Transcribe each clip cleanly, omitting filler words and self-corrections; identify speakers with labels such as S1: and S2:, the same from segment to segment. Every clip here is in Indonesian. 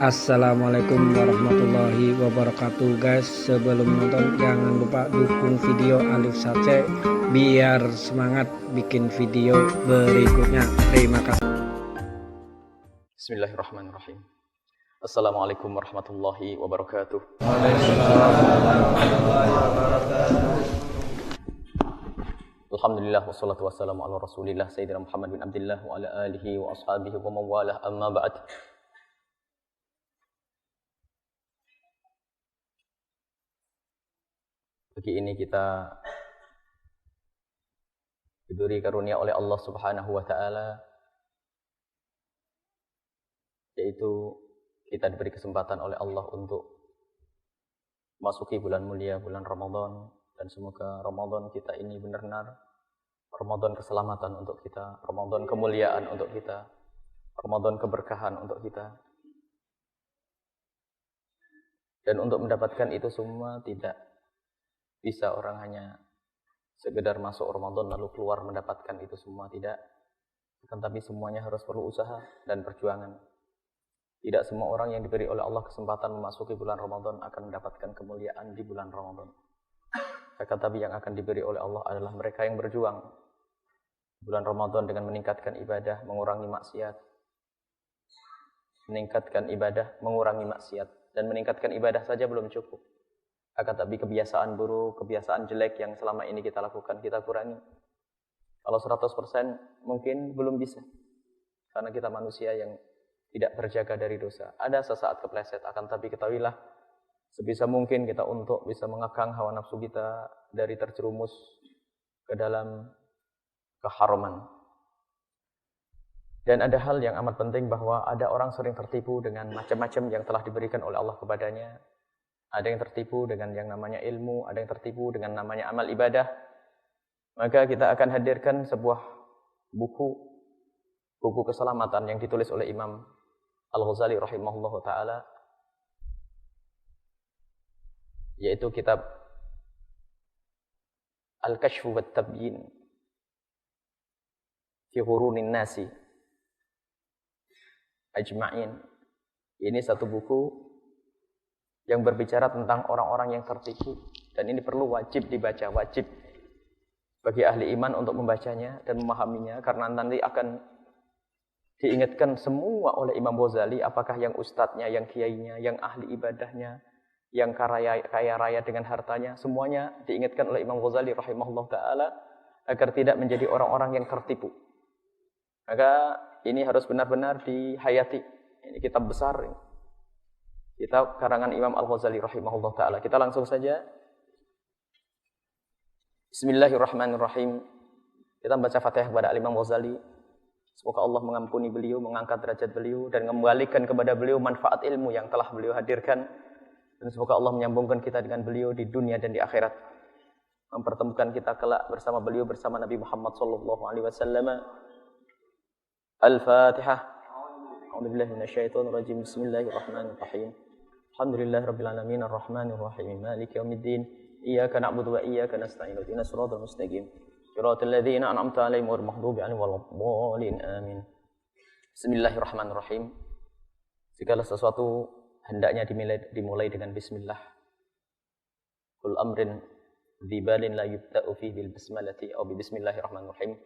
S1: Assalamualaikum warahmatullahi wabarakatuh guys. Sebelum nonton jangan lupa dukung video Alif Sace biar semangat bikin video berikutnya. Terima kasih.
S2: Bismillahirrahmanirrahim. Assalamualaikum warahmatullahi wabarakatuh. Alhamdulillah wassalatu wassalamu ala Rasulillah Sayyidina Muhammad bin Abdullah wa ala alihi wa ashabihi wa mawalah, amma ba'd. Pagi ini kita diberi karunia oleh Allah Subhanahu wa taala, yaitu kita diberi kesempatan oleh Allah untuk masuki bulan mulia, bulan Ramadan, dan semoga Ramadan kita ini benar-benar Ramadan keselamatan untuk kita, Ramadan kemuliaan untuk kita, Ramadan keberkahan untuk kita. Dan untuk mendapatkan itu semua tidak bisa orang hanya sekedar masuk Ramadan lalu keluar mendapatkan itu semua, tidak. Akan tapi semuanya harus perlu usaha dan perjuangan. Tidak semua orang yang diberi oleh Allah kesempatan memasuki bulan Ramadan akan mendapatkan kemuliaan di bulan Ramadan. Akan tapi yang akan diberi oleh Allah adalah mereka yang berjuang bulan Ramadan dengan meningkatkan ibadah, mengurangi maksiat. Meningkatkan ibadah, mengurangi maksiat. Dan meningkatkan ibadah saja belum cukup. Akan tapi kebiasaan buruk, kebiasaan jelek yang selama ini kita lakukan, kita kurangi. Kalau 100% mungkin belum bisa. Karena kita manusia yang tidak berjaga dari dosa. Ada sesaat kepleset, akan tapi ketahuilah, sebisa mungkin kita untuk bisa mengekang hawa nafsu kita dari terjerumus ke dalam keharaman. Dan ada hal yang amat penting bahwa ada orang sering tertipu dengan macam-macam yang telah diberikan oleh Allah kepadanya. Ada yang tertipu dengan yang namanya ilmu, ada yang tertipu dengan namanya amal ibadah. Maka kita akan hadirkan sebuah buku keselamatan yang ditulis oleh Imam Al-Ghazali rahimahullah ta'ala, yaitu kitab Al-Kashfu wa Tabyin fi Qurunin Nasi Ajma'in. Ini satu buku yang berbicara tentang orang-orang yang tertipu, dan ini perlu wajib dibaca, wajib bagi ahli iman untuk membacanya dan memahaminya, karena nanti akan diingatkan semua oleh Imam Ghazali, apakah yang ustadznya, yang kiainya, yang ahli ibadahnya, yang kaya raya dengan hartanya, semuanya diingatkan oleh Imam Ghazali rahimahullah ta'ala agar tidak menjadi orang-orang yang tertipu. Maka ini harus benar-benar dihayati. Ini kitab besar ini. Kitab karangan Imam Al-Ghazali rahimahullah ta'ala. Kita langsung saja. Bismillahirrahmanirrahim. Kita baca Fatihah kepada Imam Ghazali. Semoga Allah mengampuni beliau, mengangkat derajat beliau, dan mengembalikan kepada beliau manfaat ilmu yang telah beliau hadirkan. Dan semoga Allah menyambungkan kita dengan beliau di dunia dan di akhirat. Mempertemukan kita kelak bersama beliau, bersama Nabi Muhammad SAW. Al-Fatihah. A'udzubillahi minasyaitonirrajim. Bismillahirrahmanirrahim. Alhamdulillahirabbil alamin arrahmanir rahim maliki yaumiddin iyyaka na'budu wa iyyaka nasta'in ihdinas siratal mustaqim siratal ladzina an'amta 'alaihim ghairil maghdubi 'alaihim waladdallin amin. Bismillahirrahmanirrahim. Segala sesuatu hendaknya dimulai dengan bismillah. Kul amrin dzibalin la yubta'u fihi bil basmalati aw bi bismillahirrahmanirrahim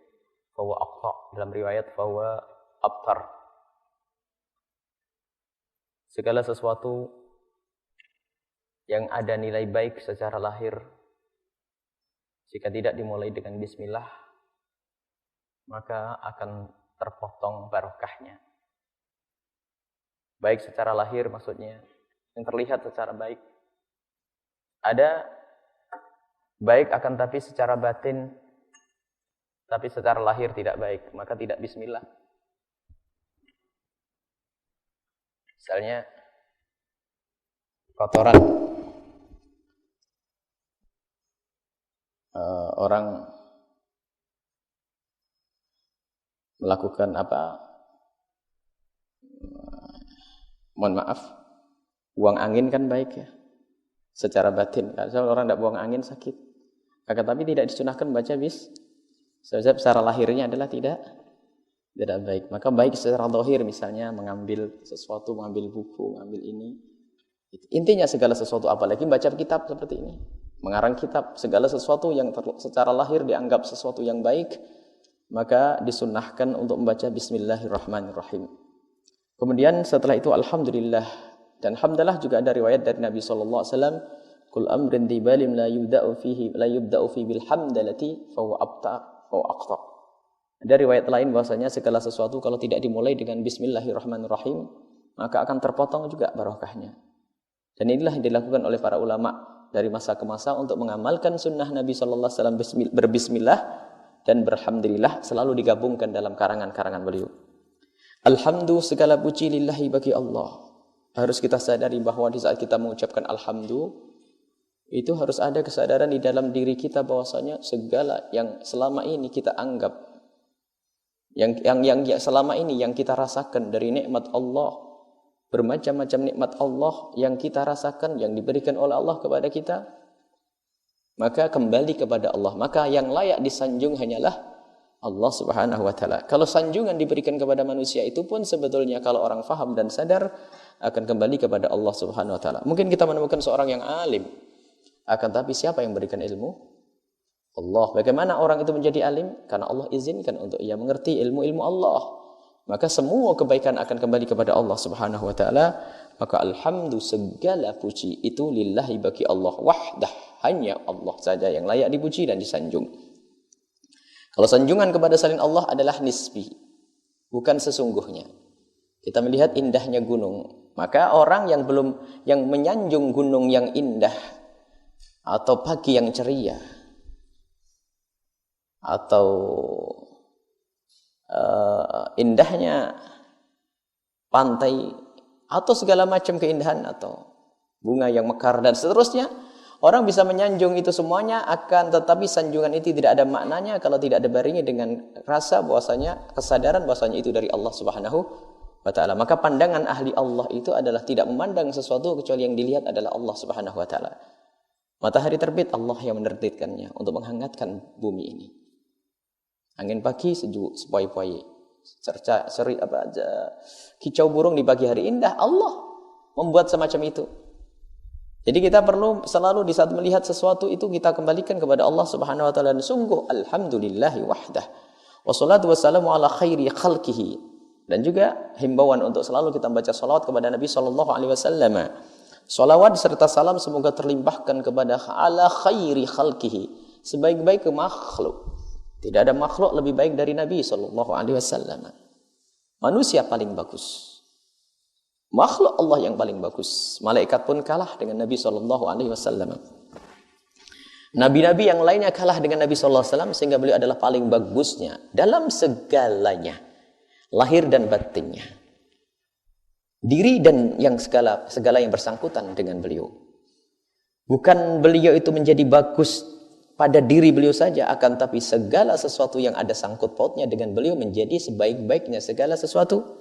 S2: fa huwa aqta, dalam riwayat fa huwa abtar. Segala sesuatu yang ada nilai baik secara lahir, jika tidak dimulai dengan bismillah, maka akan terpotong barokahnya. Baik secara lahir maksudnya, yang terlihat secara baik. Ada baik akan tapi secara batin, tapi secara lahir tidak baik, maka tidak bismillah. Misalnya, kotoran. Orang melakukan apa? Mohon maaf, buang angin kan baik ya, secara batin. Kalau orang tidak buang angin sakit. Akan tapi tidak disunahkan baca secara lahirnya adalah tidak Tidak baik. Maka baik secara zahir misalnya mengambil sesuatu, mengambil buku, mengambil ini. Intinya segala sesuatu, apalagi baca kitab seperti ini. Mengarang kitab, segala sesuatu yang secara lahir dianggap sesuatu yang baik, maka disunnahkan untuk membaca Bismillahirrahmanirrahim. Kemudian setelah itu Alhamdulillah. Dan Alhamdulillah juga ada riwayat dari Nabi SAW. Kul amrin dibalim la yubda'u fihi bilhamdalati fahuwa aqta. Ada riwayat lain bahwasanya segala sesuatu kalau tidak dimulai dengan Bismillahirrahmanirrahim, maka akan terpotong juga barokahnya. Dan inilah yang dilakukan oleh para ulama dari masa ke masa untuk mengamalkan sunnah Nabi SAW berbismillah dan berhamdulillah selalu digabungkan dalam karangan-karangan beliau. Alhamdu segala puji lillahi bagi Allah. Harus kita sadari bahwa di saat kita mengucapkan alhamdu, itu harus ada kesadaran di dalam diri kita bahwasanya segala yang selama ini kita anggap, yang selama ini yang kita rasakan dari nikmat Allah, bermacam-macam nikmat Allah yang kita rasakan, yang diberikan oleh Allah kepada kita, maka kembali kepada Allah. Maka yang layak disanjung hanyalah Allah Subhanahu wa taala. Kalau sanjungan diberikan kepada manusia itu pun sebetulnya kalau orang faham dan sadar akan kembali kepada Allah Subhanahu wa taala. Mungkin kita menemukan seorang yang alim, akan tapi siapa yang memberikan ilmu? Allah. Bagaimana orang itu menjadi alim? Karena Allah izinkan untuk ia mengerti ilmu-ilmu Allah. Maka semua kebaikan akan kembali kepada Allah Subhanahu wa taala. Maka alhamdu segala puji itu lillahi bagi Allah wahdah, hanya Allah saja yang layak dipuji dan disanjung. Kalau sanjungan kepada selain Allah adalah nisbi, bukan sesungguhnya. Kita melihat indahnya gunung, maka orang yang menyanjung gunung yang indah atau pagi yang ceria atau indahnya pantai atau segala macam keindahan atau bunga yang mekar dan seterusnya, orang bisa menyanjung itu semuanya, akan tetapi sanjungan itu tidak ada maknanya kalau tidak dibarengi dengan rasa bahwasanya, kesadaran bahwasanya itu dari Allah Subhanahu wa taala. Maka pandangan ahli Allah itu adalah tidak memandang sesuatu kecuali yang dilihat adalah Allah Subhanahu wa taala. Matahari terbit, Allah yang menerbitkannya untuk menghangatkan bumi ini. Angin pagi sejuk, sepoi-poi, kicau burung di pagi hari indah, Allah membuat semacam itu. Jadi kita perlu selalu di saat melihat sesuatu itu kita kembalikan kepada Allah Subhanahu wa taala. Dan sungguh alhamdulillahi wahdah. Wassalatu wassalamu ala khairi khalqihi. Dan juga himbauan untuk selalu kita baca salawat kepada Nabi sallallahu alaihi wasallam. Salawat serta salam semoga terlimpahkan kepada ala khairi khalqihi, sebaik-baik makhluk. Tidak ada makhluk lebih baik dari Nabi sallallahu alaihi wasallam. Manusia paling bagus. Makhluk Allah yang paling bagus. Malaikat pun kalah dengan Nabi sallallahu alaihi wasallam. Nabi-nabi yang lainnya kalah dengan Nabi sallallahu alaihi wasallam sehingga beliau adalah paling bagusnya dalam segalanya, lahir dan batinnya. Diri dan yang segala yang bersangkutan dengan beliau. Bukan beliau itu menjadi bagus pada diri beliau saja, akan tapi segala sesuatu yang ada sangkut pautnya dengan beliau menjadi sebaik-baiknya segala sesuatu.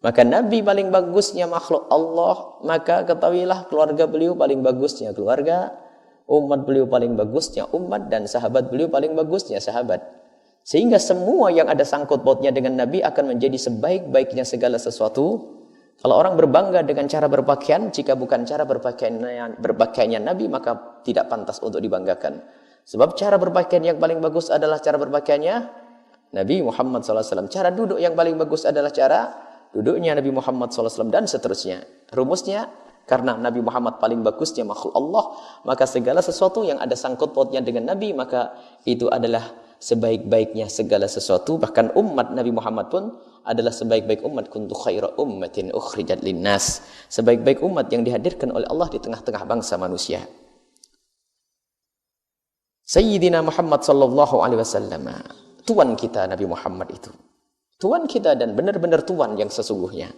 S2: Maka Nabi paling bagusnya makhluk Allah, maka ketahuilah keluarga beliau paling bagusnya keluarga, umat beliau paling bagusnya umat, dan sahabat beliau paling bagusnya sahabat. Sehingga semua yang ada sangkut pautnya dengan Nabi akan menjadi sebaik-baiknya segala sesuatu. Kalau orang berbangga dengan cara berpakaian, jika bukan cara berpakaiannya Nabi, maka tidak pantas untuk dibanggakan. Sebab cara berpakaian yang paling bagus adalah cara berpakaiannya Nabi Muhammad SAW. Cara duduk yang paling bagus adalah cara duduknya Nabi Muhammad SAW, dan seterusnya. Rumusnya, karena Nabi Muhammad paling bagusnya makhluk Allah, maka segala sesuatu yang ada sangkut pautnya dengan Nabi, maka itu adalah sebaik-baiknya segala sesuatu. Bahkan umat Nabi Muhammad pun adalah sebaik-baik umat. Kuntu khaira ummatin ukhrijat linnas. Sebaik-baik umat yang dihadirkan oleh Allah di tengah-tengah bangsa manusia. Sayyidina Muhammad sallallahu alaihi wasallam, tuan kita Nabi Muhammad itu. Tuan kita dan benar-benar tuan yang sesungguhnya.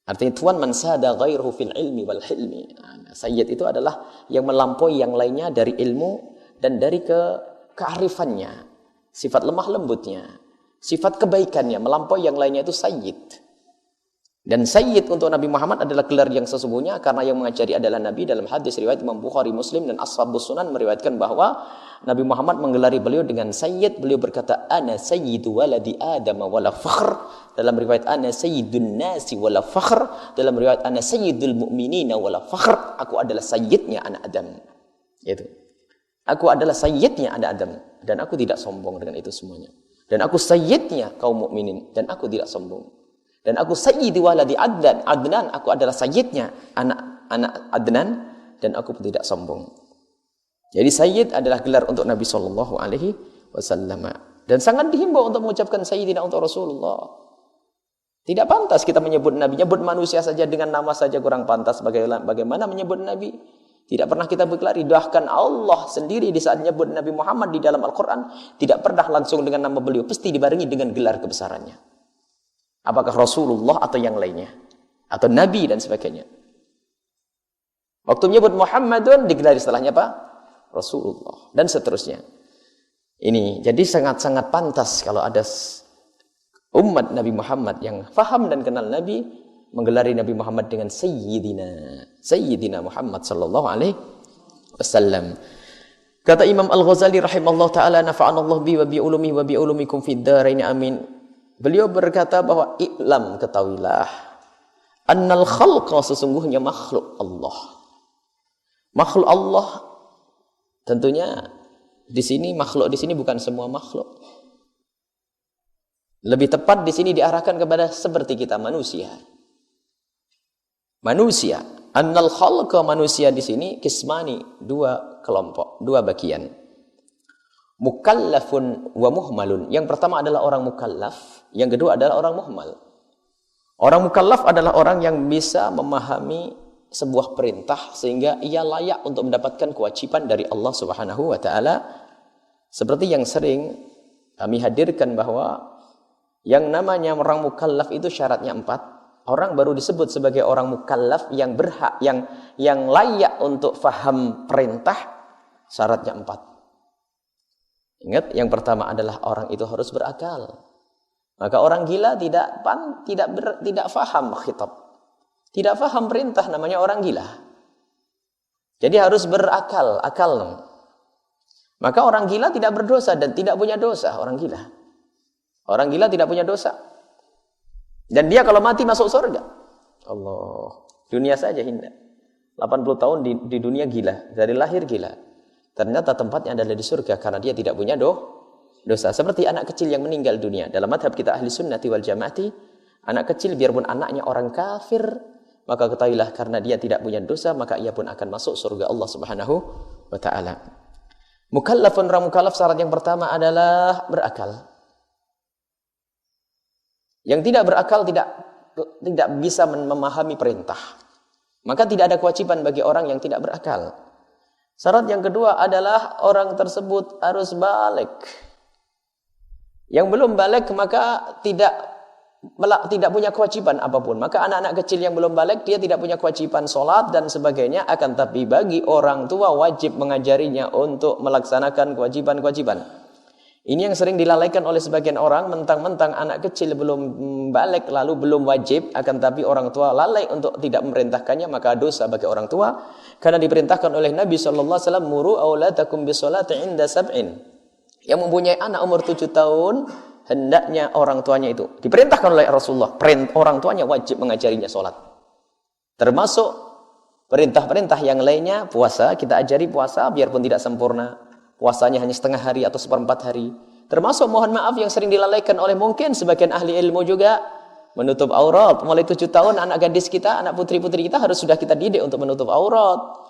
S2: Artinya tuan man sada ghairuhu fil ilmi wal hilmi. Sayyid itu adalah yang melampaui yang lainnya dari ilmu dan dari kearifannya, sifat lemah lembutnya, sifat kebaikannya, melampaui yang lainnya itu sayyid. Dan sayyid untuk Nabi Muhammad adalah gelar yang sesungguhnya, karena yang mengajari adalah Nabi. Dalam hadis riwayat Imam Bukhari, Muslim dan Ashabus Sunan meriwayatkan bahwa Nabi Muhammad menggelari beliau dengan sayyid. Beliau berkata, ana sayyidu waladi Adam wala fakhr. Dalam riwayat ana sayyidun nasi wala fakhr. Dalam riwayat ana sayyidul mu'minina wala fakhr. Aku adalah sayyidnya anak Adam. Itu. Aku adalah sayyidnya anak Adam, dan aku tidak sombong dengan itu semuanya. Dan aku sayyidnya kaum mukminin, dan aku tidak sombong. Dan aku sayyidi waladi Adnan, aku adalah sayyidnya anak Adnan, dan aku pun tidak sombong. Jadi sayyid adalah gelar untuk Nabi sallallahu alaihi wasallam. Dan sangat dihimbau untuk mengucapkan sayyidina untuk Rasulullah. Tidak pantas kita menyebut Nabi, nyebut manusia saja dengan nama saja kurang pantas. Bagaimana menyebut Nabi? Tidak pernah kita berkelari. Bahkan Allah sendiri di saat menyebut Nabi Muhammad di dalam Al-Quran, tidak pernah langsung dengan nama beliau, pasti dibarengi dengan gelar kebesarannya. Apakah Rasulullah atau yang lainnya, atau Nabi dan sebagainya. Waktu menyebut Muhammadun, digelari setelahnya apa? Rasulullah, dan seterusnya. Ini jadi sangat-sangat pantas kalau ada umat Nabi Muhammad yang faham dan kenal Nabi, menggelari Nabi Muhammad dengan Sayyidina Muhammad sallallahu alaihi wasallam. Kata Imam Al-Ghazali rahimallahu taala, nafa'anallahu bi wa bi ulumihi wa bi ulumikum fid dharain amin. Beliau berkata bahwa i'lam, ketahuilah, annal khalqa, sesungguhnya makhluk Allah. Makhluk Allah tentunya di sini, makhluk di sini bukan semua makhluk. Lebih tepat di sini diarahkan kepada seperti kita manusia. Manusia, annal khalqa, manusia di sini kismani, dua kelompok, dua bagian. Mukallafun wa muhmalun. Yang pertama adalah orang mukallaf, yang kedua adalah orang muhmal. Orang mukallaf adalah orang yang bisa memahami sebuah perintah sehingga ia layak untuk mendapatkan kewajiban dari Allah Subhanahu wa taala. Seperti yang sering kami hadirkan bahwa yang namanya orang mukallaf itu syaratnya 4. Orang baru disebut sebagai orang mukallaf yang berhak, yang layak untuk faham perintah, syaratnya 4. Ingat, yang pertama adalah orang itu harus berakal. Maka orang gila tidak faham khitab. Tidak faham perintah, namanya orang gila. Jadi harus berakal, akal. Maka orang gila tidak berdosa dan tidak punya dosa, orang gila. Orang gila tidak punya dosa. Dan dia kalau mati masuk surga. Allah, dunia saja hina. 80 tahun di dunia gila, dari lahir gila. Ternyata tempatnya adalah di surga karena dia tidak punya dosa. Seperti anak kecil yang meninggal dunia. Dalam madhab kita ahli sunnati wal jamaati, anak kecil biarpun anaknya orang kafir, maka ketahuilah karena dia tidak punya dosa, maka ia pun akan masuk surga Allah Subhanahu wa taala. Mukallafun, orang mukallaf syarat yang pertama adalah berakal. Yang tidak berakal tidak bisa memahami perintah. Maka tidak ada kewajiban bagi orang yang tidak berakal. Syarat yang kedua adalah orang tersebut harus balik. Yang belum balik maka tidak punya kewajiban apapun. Maka anak-anak kecil yang belum balik, dia tidak punya kewajiban sholat dan sebagainya. Akan tapi bagi orang tua wajib mengajarinya untuk melaksanakan kewajiban-kewajiban. Ini yang sering dilalaikan oleh sebagian orang, mentang-mentang anak kecil belum balik lalu belum wajib, akan tapi orang tua lalai untuk tidak memerintahkannya, maka dosa bagi orang tua. Karena diperintahkan oleh Nabi SAW, muru auladakum bisolati inda sab'in. Yang mempunyai anak umur 7 tahun, hendaknya orang tuanya itu diperintahkan oleh Rasulullah, orang tuanya wajib mengajarinya sholat. Termasuk perintah-perintah yang lainnya, puasa, kita ajari puasa biarpun tidak sempurna. Puasanya hanya setengah hari atau 1/4 hari. Termasuk mohon maaf yang sering dilalaikan oleh mungkin sebagian ahli ilmu juga, menutup aurat. Mulai 7 tahun anak gadis kita, anak putri-putri kita harus sudah kita didik untuk menutup aurat.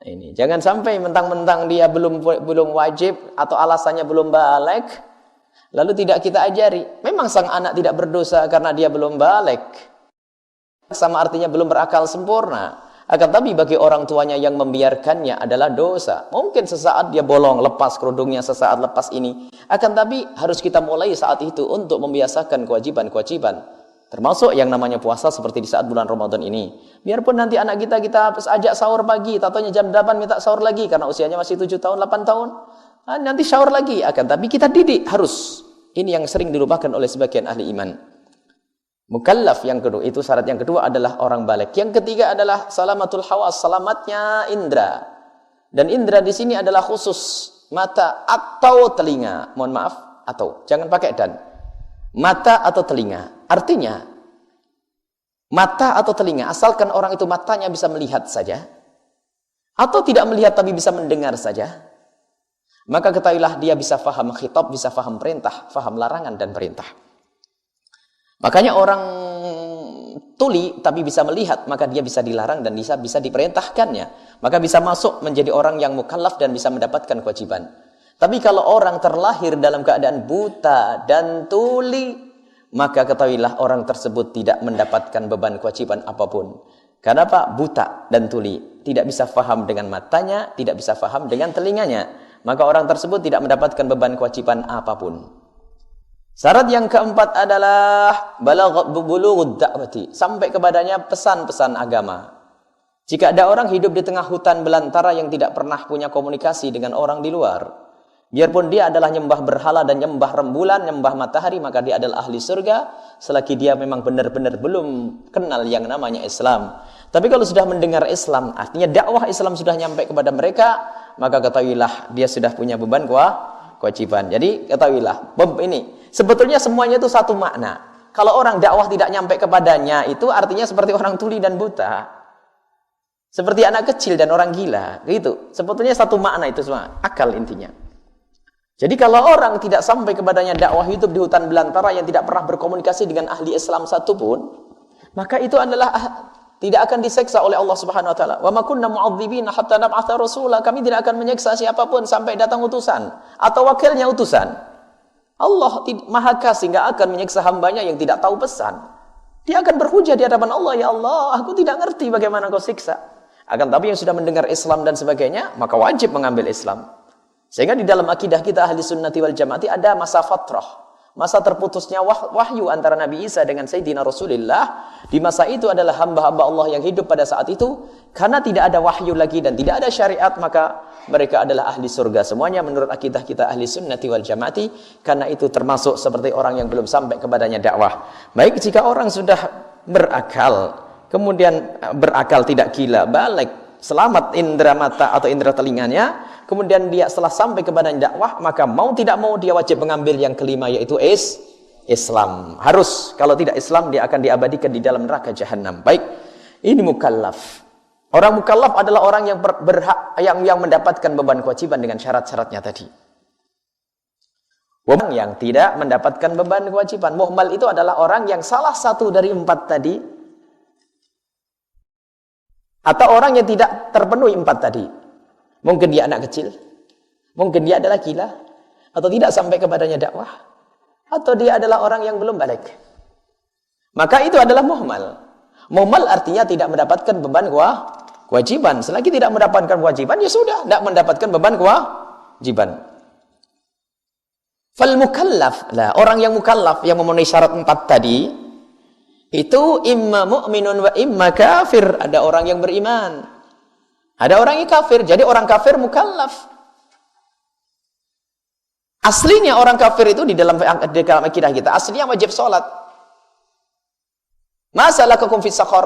S2: Ini jangan sampai mentang-mentang dia belum wajib atau alasannya belum balik, lalu tidak kita ajari. Memang sang anak tidak berdosa karena dia belum balik. Sama artinya belum berakal sempurna. Akan tapi bagi orang tuanya yang membiarkannya adalah dosa. Mungkin sesaat dia bolong, lepas kerudungnya, sesaat lepas ini. Akan tapi harus kita mulai saat itu untuk membiasakan kewajiban-kewajiban. Termasuk yang namanya puasa seperti di saat bulan Ramadan ini. Biarpun nanti anak kita ajak sahur pagi, tatonya jam 8 minta sahur lagi karena usianya masih 7 tahun, 8 tahun. Nanti sahur lagi. Akan tapi kita didik harus. Ini yang sering dilupakan oleh sebagian ahli iman. Mukallaf yang kedua, itu syarat yang kedua adalah orang balik. Yang ketiga adalah salamatul hawas, selamatnya indra. Dan indra di sini adalah khusus mata atau telinga. Mohon maaf, atau jangan pakai dan. Mata atau telinga. Artinya mata atau telinga, asalkan orang itu matanya bisa melihat saja, atau tidak melihat tapi bisa mendengar saja, maka ketahuilah dia bisa faham khitab, bisa faham perintah, faham larangan dan perintah. Makanya orang tuli tapi bisa melihat, maka dia bisa dilarang dan bisa diperintahkannya. Maka bisa masuk menjadi orang yang mukallaf dan bisa mendapatkan kewajiban. Tapi kalau orang terlahir dalam keadaan buta dan tuli, maka ketahuilah orang tersebut tidak mendapatkan beban kewajiban apapun. Karena apa? Buta dan tuli. Tidak bisa faham dengan matanya, tidak bisa faham dengan telinganya. Maka orang tersebut tidak mendapatkan beban kewajiban apapun. Syarat yang keempat adalah bulughud da'wati, sampai kepadanya pesan-pesan agama. Jika ada orang hidup di tengah hutan belantara yang tidak pernah punya komunikasi dengan orang di luar, biarpun dia adalah nyembah berhala dan nyembah rembulan, nyembah matahari, maka dia adalah ahli surga selagi dia memang benar-benar belum kenal yang namanya Islam. Tapi kalau sudah mendengar Islam, artinya dakwah Islam sudah nyampe kepada mereka, maka ketahuilah dia sudah punya beban kewajiban. Jadi ketahuilah, ini sebetulnya semuanya itu satu makna. Kalau orang dakwah tidak nyampe kepadanya, itu artinya seperti orang tuli dan buta, seperti anak kecil dan orang gila, gitu. Sebetulnya satu makna itu semua, akal intinya. Jadi kalau orang tidak sampai kepadanya dakwah hidup di hutan belantara yang tidak pernah berkomunikasi dengan ahli Islam satupun, maka itu adalah tidak akan diseksa oleh Allah Subhanahu wa taala. Wa ma kunna mu'adzibina hatta nab'atha rasula. Kami tidak akan menyiksa siapapun sampai datang utusan atau wakilnya utusan. Allah Maha Kasih, enggak akan menyiksa hambanya yang tidak tahu pesan. Dia akan berhujah di hadapan Allah, ya Allah, aku tidak ngerti bagaimana kau siksa. Akan tapi yang sudah mendengar Islam dan sebagainya, maka wajib mengambil Islam. Sehingga di dalam akidah kita ahli sunnati wal jamaati ada masa fatrah, masa terputusnya wahyu antara Nabi Isa dengan Sayyidina Rasulullah. Di masa itu adalah hamba-hamba Allah yang hidup pada saat itu, karena tidak ada wahyu lagi dan tidak ada syariat, maka mereka adalah ahli surga semuanya menurut akidah kita ahli sunnati wal jamaati. Karena itu termasuk seperti orang yang belum sampai kepadanya dakwah. Baik jika orang sudah berakal, kemudian berakal tidak gila, balik, selamat indera mata atau indera telinganya, kemudian dia setelah sampai kepada dakwah, maka mau tidak mau dia wajib mengambil yang kelima, yaitu Islam. Harus, kalau tidak Islam dia akan diabadikan di dalam neraka jahanam. Baik, ini mukallaf. Orang mukallaf adalah orang yang berhak, yang mendapatkan beban kewajiban dengan syarat-syaratnya tadi. Orang yang tidak mendapatkan beban kewajiban, muhmal itu adalah orang yang salah satu dari 4 tadi, atau orang yang tidak terpenuhi 4 tadi. Mungkin dia anak kecil, mungkin dia adalah gila, atau tidak sampai kepadanya dakwah, atau dia adalah orang yang belum balik. Maka itu adalah muhmal. Muhmal artinya tidak mendapatkan beban kewajiban. Selagi tidak mendapatkan kewajiban, ya sudah, tidak mendapatkan beban kewajiban. Fal mukallaf, lah, orang yang mukallaf yang memenuhi syarat 4 tadi, itu imma mu'minun wa imma kafir. Ada orang yang beriman, ada orang yang kafir. Jadi orang kafir mukallaf. Aslinya orang kafir itu di dalam akidah kita, aslinya wajib sholat. Masalakakum fis saqar?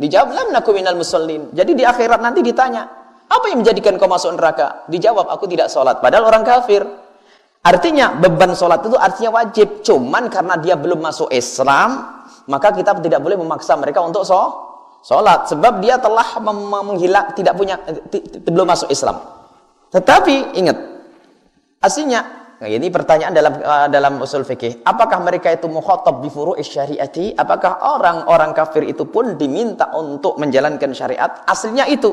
S2: Dijawab, lam nakum minal musallin. Jadi di akhirat nanti ditanya, apa yang menjadikan kau masuk neraka? Dijawab, aku tidak sholat. Padahal orang kafir. Artinya beban sholat itu artinya wajib. Cuman karena dia belum masuk Islam, maka kita tidak boleh memaksa mereka untuk sholat, sebab dia telah menghilang, belum masuk Islam. Tetapi ingat, aslinya, nah ini pertanyaan dalam usul fikih, apakah mereka itu mukhatab bi furu'is syariati? Apakah orang-orang kafir itu pun diminta untuk menjalankan syariat? Aslinya itu,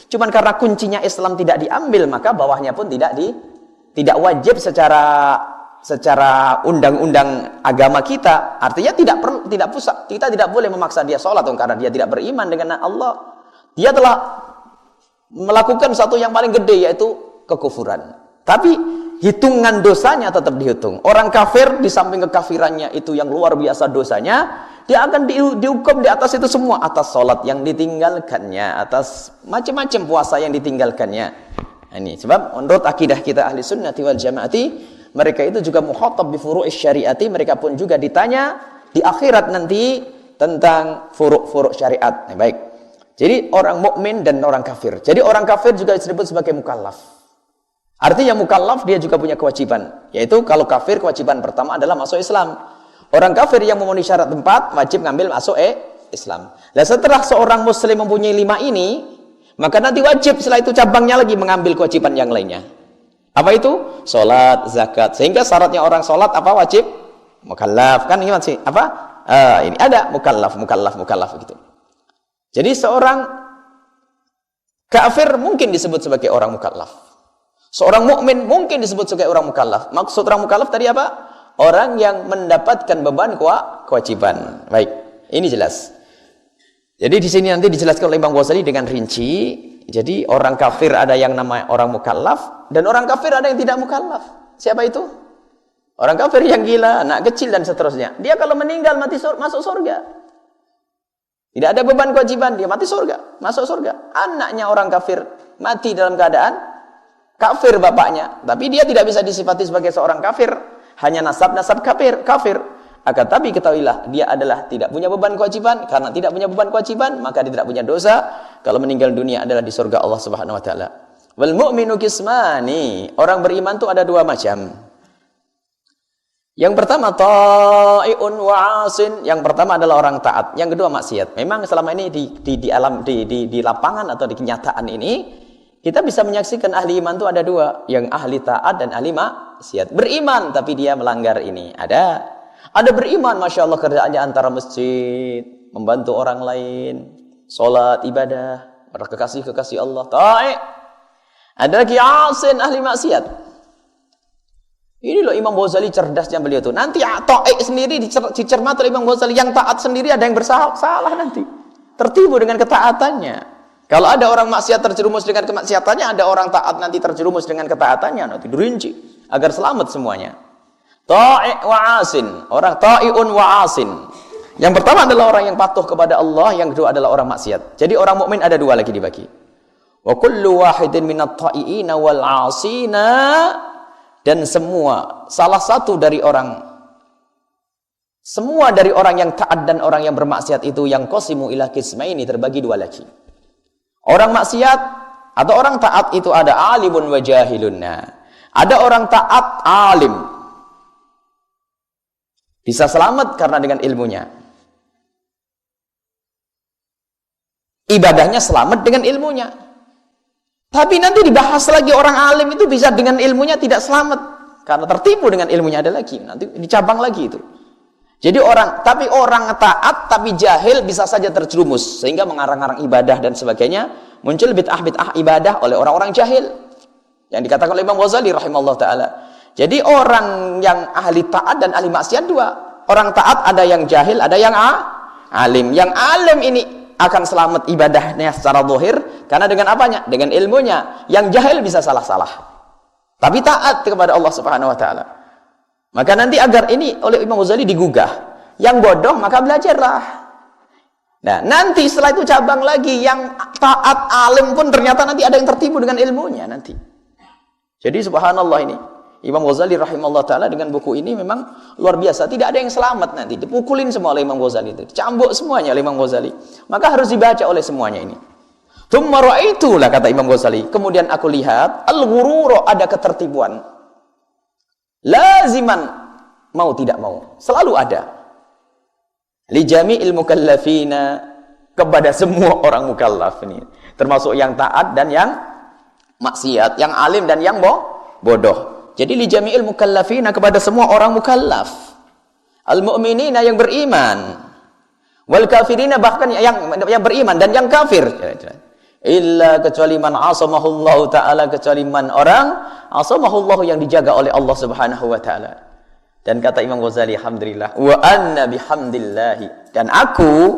S2: cuman karena kuncinya Islam tidak diambil, maka bawahnya pun tidak wajib secara undang-undang agama kita. Artinya kita tidak boleh memaksa dia sholat karena dia tidak beriman dengan Allah. Dia telah melakukan satu yang paling gede, yaitu kekufuran. Tapi hitungan dosanya tetap dihitung. Orang kafir di samping kekafirannya itu yang luar biasa dosanya, dia akan dihukum di atas itu semua, atas sholat yang ditinggalkannya, atas macam-macam puasa yang ditinggalkannya. Ini sebab menurut akidah kita ahli sunnati wal jamaati, mereka itu juga mukhatab bi furu'is syariati. Mereka pun juga ditanya di akhirat nanti tentang furuk-furuk syariat. Nah, baik. Jadi orang mukmin dan orang kafir. Jadi orang kafir juga disebut sebagai mukallaf. Artinya mukallaf dia juga punya kewajiban. Yaitu kalau kafir kewajiban pertama adalah masuk Islam. Orang kafir yang memenuhi syarat 4 wajib ngambil masuk Islam. Nah setelah seorang muslim mempunyai 5 ini, maka nanti wajib setelah itu cabangnya lagi mengambil kewajiban yang lainnya. Apa itu? Salat, zakat. Sehingga syaratnya orang salat apa? Wajib mukallaf. Kan ini masih apa? Ini ada mukallaf gitu. Jadi seorang kafir mungkin disebut sebagai orang mukallaf. Seorang mukmin mungkin disebut sebagai orang mukallaf. Maksud orang mukallaf tadi apa? Orang yang mendapatkan beban kewajiban. Baik, ini jelas. Jadi di sini nanti dijelaskan oleh Imam Ghazali dengan rinci. Jadi orang kafir ada yang namanya orang mukallaf dan orang kafir ada yang tidak mukallaf. Siapa itu? Orang kafir yang gila, anak kecil dan seterusnya. Dia kalau meninggal masuk surga. Tidak ada beban kewajiban, dia mati surga, masuk surga. Anaknya orang kafir mati dalam keadaan kafir bapaknya, tapi dia tidak bisa disifati sebagai seorang kafir. Hanya nasab kafir. Akan tapi ketahuilah, dia adalah tidak punya beban kewajiban. Karena tidak punya beban kewajiban, maka dia tidak punya dosa. Kalau meninggal dunia adalah di surga Allah Subhanahu wa taala. Wal mu'minu qismani. Orang beriman itu ada 2 macam. Yang pertama ta'iun wa 'asin. Yang pertama adalah orang taat, yang kedua maksiat. Memang selama ini di lapangan atau di kenyataan ini kita bisa menyaksikan ahli iman itu ada 2, yang ahli taat dan ahli maksiat. Beriman tapi dia melanggar ini. Ada beriman, Masya Allah, kerjaannya antara masjid, membantu orang lain, sholat, ibadah, berkekasih Allah, ta'i. Ada lagi asin, ahli maksiat. Ini loh Imam Ghazali cerdasnya beliau tuh. Nanti ta'i sendiri dicermati oleh Imam Ghazali. Yang taat sendiri ada yang bersalah nanti. Tertipu dengan ketaatannya. Kalau ada orang maksiat terjerumus dengan kemaksiatannya, ada orang taat nanti terjerumus dengan ketaatannya, nanti dirinci agar selamat semuanya. Ta'i wa asin, orang ta'iun wa asin. Yang pertama adalah orang yang patuh kepada Allah, yang kedua adalah orang maksiat. Jadi orang mukmin ada 2 lagi dibagi. Wa kullu wahidin minat ta'iina wal 'asina, dan semua dari orang yang taat dan orang yang bermaksiat itu yang qasimu ila qismaini, terbagi 2 lagi. Orang maksiat atau orang taat itu ada alimun wa jahilun. Ada orang taat alim, bisa selamat karena dengan ilmunya. Ibadahnya selamat dengan ilmunya. Tapi nanti dibahas lagi orang alim itu bisa dengan ilmunya tidak selamat karena tertipu dengan ilmunya, ada lagi. Nanti dicabang lagi itu. Jadi orang taat tapi jahil bisa saja terjerumus sehingga mengarang-arang ibadah dan sebagainya, muncul bid'ah ibadah oleh orang-orang jahil. Yang dikatakan oleh Imam Ghazali rahimahullah taala. Jadi orang yang ahli taat dan ahli maksiat 2. Orang taat ada yang jahil, ada yang alim. Yang alim ini akan selamat ibadahnya secara zahir karena dengan apanya? Dengan ilmunya. Yang jahil bisa salah-salah. Tapi taat kepada Allah Subhanahu wa taala. Maka nanti agar ini oleh Imam Ghazali digugah. Yang bodoh maka belajarlah. Nah, nanti setelah itu cabang lagi yang taat alim pun ternyata nanti ada yang tertipu dengan ilmunya nanti. Jadi subhanallah ini. Imam Ghazali rahimahullah ta'ala dengan buku ini memang luar biasa. Tidak ada yang selamat nanti. Dipukulin semua oleh Imam Ghazali. Dicambuk semuanya oleh Imam Ghazali. Maka harus dibaca oleh semuanya ini. Tsumma ra'aitulah, kata Imam Ghazali. Kemudian aku lihat al-ghurur, ada ketertipuan. Laziman, mau tidak mau. Selalu ada. Li jami'il mukallafina, kepada semua orang mukallaf ini. Termasuk yang taat dan yang maksiat. Yang alim dan yang bodoh. Jadi li jami'il mukallafina, kepada semua orang mukallaf. Al-mu'minina, yang beriman. Wal kafirina, bahkan yang beriman dan yang kafir. Illa, kecuali man asamahullahu ta'ala, kecuali man orang asamahullahu yang dijaga oleh Allah Subhanahu wa ta'ala. Dan kata Imam Ghazali, alhamdulillah, wa anna bihamdillahi, dan aku,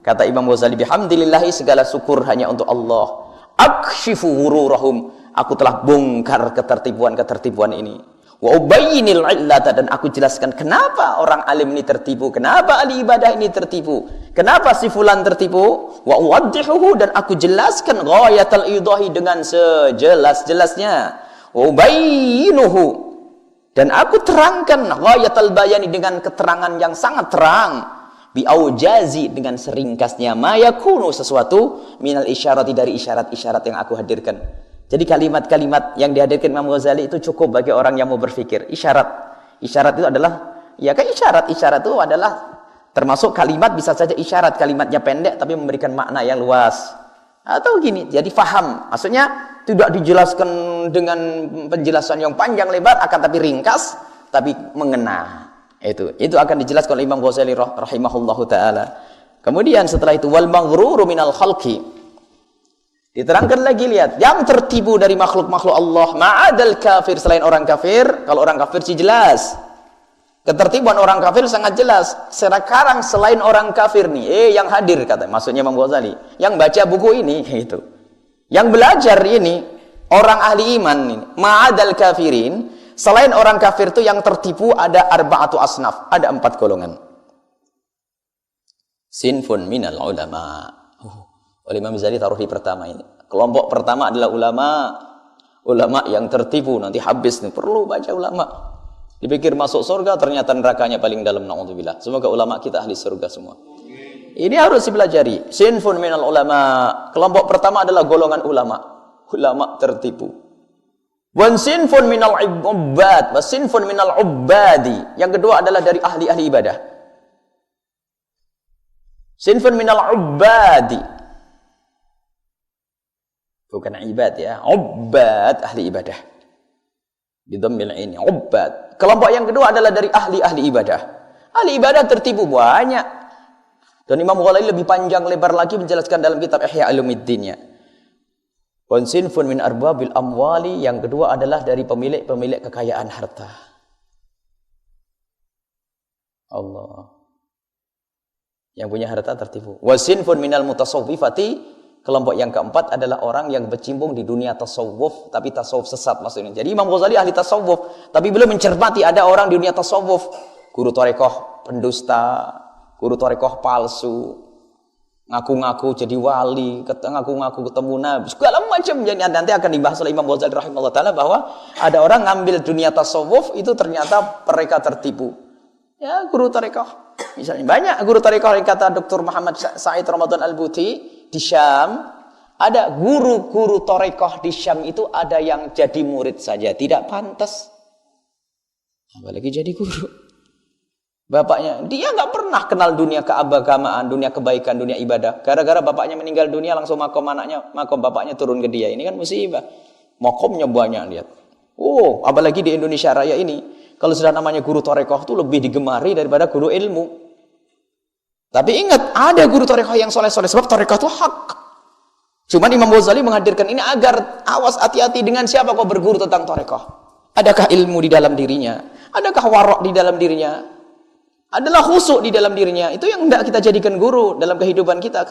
S2: kata Imam Ghazali, bihamdillahi, segala syukur hanya untuk Allah. Akshifu ghururahum, aku telah bongkar ketertipuan ini. Wa ubayyinil illata, dan aku jelaskan kenapa orang alim ini tertipu, kenapa ahli ibadah ini tertipu, kenapa si fulan tertipu. Wa uwaddihuhu, dan aku jelaskan ghayatal idahi, dengan sejelas-jelasnya. Wa ubayyinuhu,
S3: Dan aku terangkan ghayatul bayani dengan keterangan yang sangat terang. Biaujazi dengan seringkasnya mayakunu sesuatu minal isyarati dari isyarat-isyarat yang aku hadirkan. Jadi kalimat-kalimat yang dihadirkan Imam Ghazali itu cukup bagi orang yang mau berpikir. Isyarat itu adalah, ya kan isyarat itu adalah termasuk kalimat, bisa saja isyarat kalimatnya pendek tapi memberikan makna yang luas. Atau gini, jadi faham. Maksudnya tidak dijelaskan dengan penjelasan yang panjang lebar, akan tapi ringkas, tapi mengena. Itu akan dijelaskan oleh Imam Ghazali rahimahullahu taala. Kemudian setelah itu wal maghruru minal khalqi. Diterangkan lagi, lihat, yang tertipu dari makhluk-makhluk Allah ma'adal kafir, selain orang kafir. Kalau orang kafir sih jelas. Ketertibuan orang kafir sangat jelas. Sekarang selain orang kafir nih, yang hadir kata, maksudnya Imam Ghazali, yang baca buku ini itu. Yang belajar ini orang ahli iman ini, ma'adal kafirin, selain orang kafir itu yang tertipu ada arba'atu asnaf, ada 4 golongan. Sinfun minal ulama. Oleh Imam Ghazali taruh di pertama ini. Kelompok pertama adalah ulama yang tertipu, nanti habis nih, perlu baca ulama. Dipikir masuk surga, ternyata nerakanya paling dalam, na'udzubillah. Semoga ulama kita ahli surga semua. Ini harus dipelajari. Sinfun minal ulama. Kelompok pertama adalah golongan ulama tertipu. Wan sinfun minal ubbad, wa sinfun minal ubbadi. Yang kedua adalah dari ahli-ahli ibadah. Sinfun minal ubbadi. Bukan ibad ya, ubbad, ahli ibadah. Bidhammil ain, ubbad. Kelompok yang kedua adalah dari ahli-ahli ibadah. Ahli ibadah tertipu banyak. Dan Imam Ghazali lebih panjang lebar lagi menjelaskan dalam kitab Ihya Ulumuddin-nya. Wa sinfun min arbabil amwali, yang kedua adalah dari pemilik kekayaan harta. Allah. Yang punya harta tertipu. Wa sinfun minal mutasawwifati, kelompok yang keempat adalah orang yang bercimpung di dunia tasawuf, tapi tasawuf sesat maksudnya. Jadi Imam Ghazali ahli tasawuf, tapi belum mencermati ada orang di dunia tasawuf, guru tarekoh pendusta, guru tarekoh palsu, ngaku-ngaku jadi wali, ngaku-ngaku ketemu Nabi, segala macam. Jadi nanti akan dibahas oleh Imam Ghazali rahimahullah taala bahwa ada orang ngambil dunia tasawuf itu ternyata mereka tertipu. Ya, guru tarekoh. Misalnya banyak guru tarekoh, kata Dr. Muhammad Said Ramadan Al-Buti di Syam, ada guru-guru tarekoh di Syam itu ada yang jadi murid saja tidak pantas, apalagi jadi guru. Bapaknya, dia nggak pernah kenal dunia keagamaan, dunia kebaikan, dunia ibadah. Gara-gara bapaknya meninggal dunia, langsung makom anaknya, makom bapaknya turun ke dia. Ini kan musibah. Makomnya banyak, lihat. Oh, apalagi di Indonesia Raya ini, kalau sudah namanya guru tarekoh itu lebih digemari daripada guru ilmu. Tapi ingat, ada guru tarekoh yang soleh-soleh, sebab tarekoh itu hak. Cuman Imam Ghazali menghadirkan ini agar awas, hati-hati dengan siapa kau berguru tentang tarekoh. Adakah ilmu di dalam dirinya? Adakah warok di dalam dirinya? Adalah khusyuk di dalam dirinya? Itu yang tidak kita jadikan guru dalam kehidupan kita.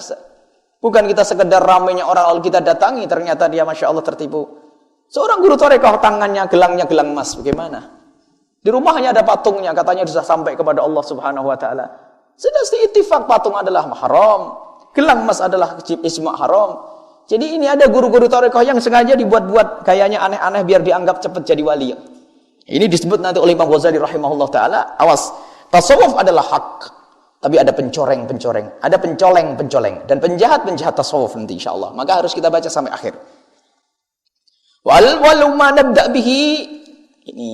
S3: Bukan kita sekedar ramainya orang lalu kita datangi, ternyata dia Masya Allah tertipu. Seorang guru tarekoh tangannya gelangnya gelang emas, bagaimana? Di rumahnya ada patungnya, katanya sudah sampai kepada Allah Subhanahu Wa Taala. Sudah seittifaq patung adalah haram, gelang emas adalah isma haram. Jadi ini ada guru-guru tarekoh yang sengaja dibuat-buat kayaknya aneh-aneh biar dianggap cepat jadi wali. Ini disebut nanti oleh Imam Ghazali rahimahullah taala, awas, tasawuf adalah hak, tapi ada pencoreng-pencoreng, ada pencoleng-pencoleng, dan penjahat-penjahat tasawuf nanti insyaallah. Maka harus kita baca sampai akhir. Wal ma nabda bihi, ini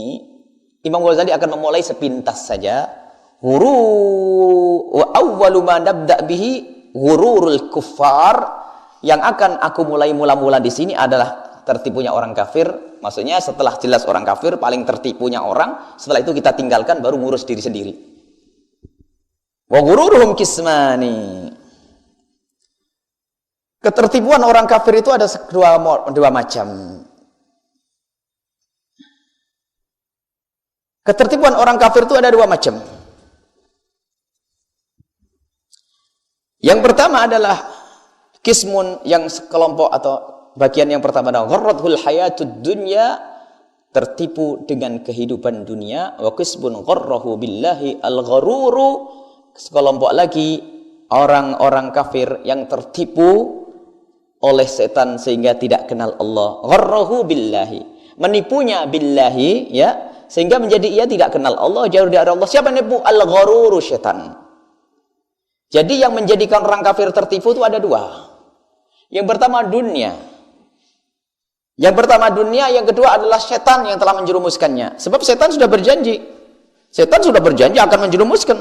S3: Imam Ghazali akan memulai sepintas saja. Wa awwalu ma nabda bihi ghururul kuffar, yang akan aku mulai mula-mula di sini adalah tertipunya orang kafir. Maksudnya setelah jelas orang kafir, paling tertipunya orang, setelah itu kita tinggalkan baru ngurus diri sendiri. Wa ghururuhum kismani. Ketertipuan orang kafir itu ada dua macam. Ketertipuan orang kafir itu ada dua macam. Yang pertama adalah kismun, yang sekelompok atau bagian yang pertama adalah gharrathul hayatud dunya, tertipu dengan kehidupan dunia. Wa qismun gharrahu billahi al-gharuru, sekelompok lagi orang-orang kafir yang tertipu oleh setan sehingga tidak kenal Allah. Gharrahu billahi, menipunya billahi, ya, sehingga menjadi ia tidak kenal Allah, jauh dari Allah. Siapa yang nipu? Al-gharuru, syaitan. Jadi yang menjadikan orang kafir tertipu itu ada dua. Yang pertama dunia. Yang kedua adalah setan yang telah menjerumuskannya. Sebab setan sudah berjanji. Setan sudah berjanji akan menjerumuskan.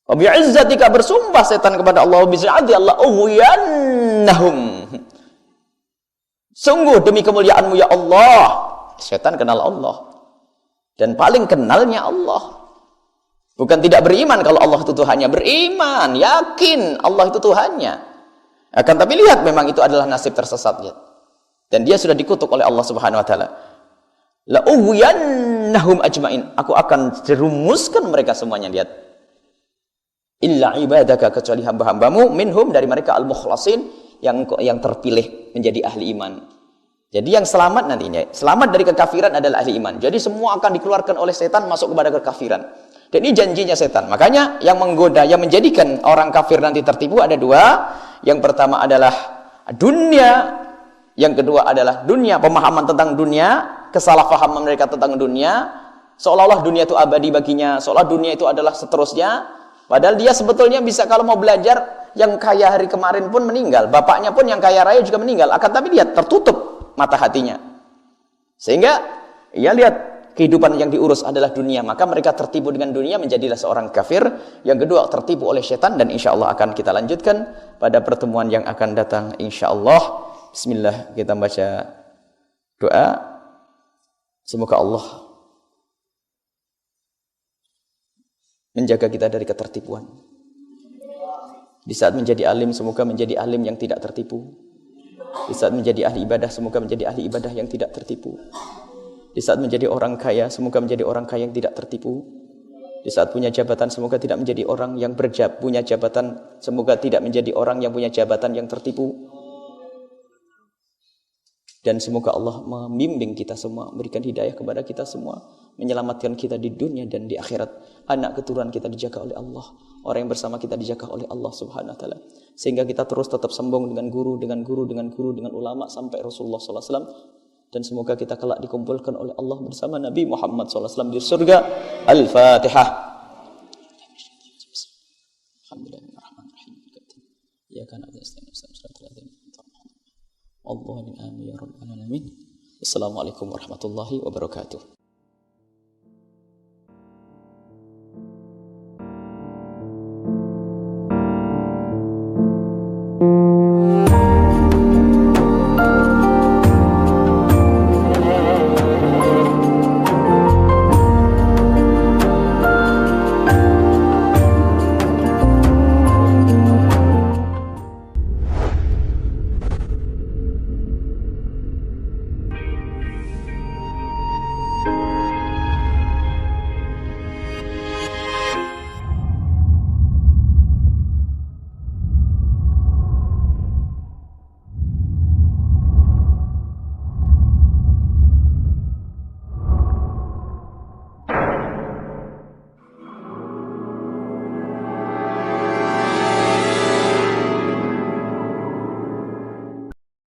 S3: Wa bi'izzatika, bersumpah setan kepada Allah, bi'izzatika Allah ughwiyannahum. Sungguh demi kemuliaanmu ya Allah. Setan kenal Allah. Dan paling kenalnya Allah. Bukan tidak beriman kalau Allah itu Tuhannya. Beriman, yakin Allah itu Tuhannya. Akan tapi lihat memang itu adalah nasib tersesat. Lihat. Dan dia sudah dikutuk oleh Allah Subhanahu wa taala. La ughwiyannahum ajmain. Aku akan jerumuskan mereka semuanya. Lihat. Illa ibadaka, kecuali hamba-hambamu, minhum, dari mereka al-mukhlasin, yang terpilih menjadi ahli iman. Jadi yang selamat nantinya, selamat dari kekafiran adalah ahli iman. Jadi semua akan dikeluarkan oleh setan masuk kepada kekafiran. Dan ini janjinya setan. Makanya yang menggoda, yang menjadikan orang kafir nanti tertipu ada dua. Yang pertama adalah dunia. Yang kedua adalah dunia, pemahaman tentang dunia, kesalahpahaman mereka tentang dunia. Seolah-olah dunia itu abadi baginya, seolah dunia itu adalah seterusnya. Padahal dia sebetulnya bisa, kalau mau belajar, yang kaya hari kemarin pun meninggal. Bapaknya pun yang kaya raya juga meninggal. Akan tapi dia tertutup mata hatinya. Sehingga, ya lihat, kehidupan yang diurus adalah dunia. Maka mereka tertipu dengan dunia, menjadilah seorang kafir. Yang kedua, tertipu oleh setan. Dan insya Allah akan kita lanjutkan pada pertemuan yang akan datang. Insya Allah. Bismillah, kita baca doa. Semoga Allah menjaga kita dari ketertipuan. Di saat menjadi alim, semoga menjadi alim yang tidak tertipu. Di saat menjadi ahli ibadah, semoga menjadi ahli ibadah yang tidak tertipu. Di saat menjadi orang kaya, semoga menjadi orang kaya yang tidak tertipu. Di saat punya jabatan, semoga tidak menjadi orang yang punya jabatan, semoga tidak menjadi orang yang punya jabatan yang tertipu. Dan semoga Allah membimbing kita semua, memberikan hidayah kepada kita semua, menyelamatkan kita di dunia dan di akhirat. Anak keturunan kita dijaga oleh Allah, orang yang bersama kita dijaga oleh Allah Subhanahu wa taala. Sehingga kita terus tetap sambung dengan guru, dengan ulama sampai Rasulullah sallallahu alaihi wasallam. Dan semoga kita kelak dikumpulkan oleh Allah bersama Nabi Muhammad sallallahu alaihi wasallam di surga. Al-Fatihah. Alhamdulillahirrahmanirrahim. Ya kana Allahumma amin ya rabbal alamin. Assalamualaikum warahmatullahi wabarakatuh.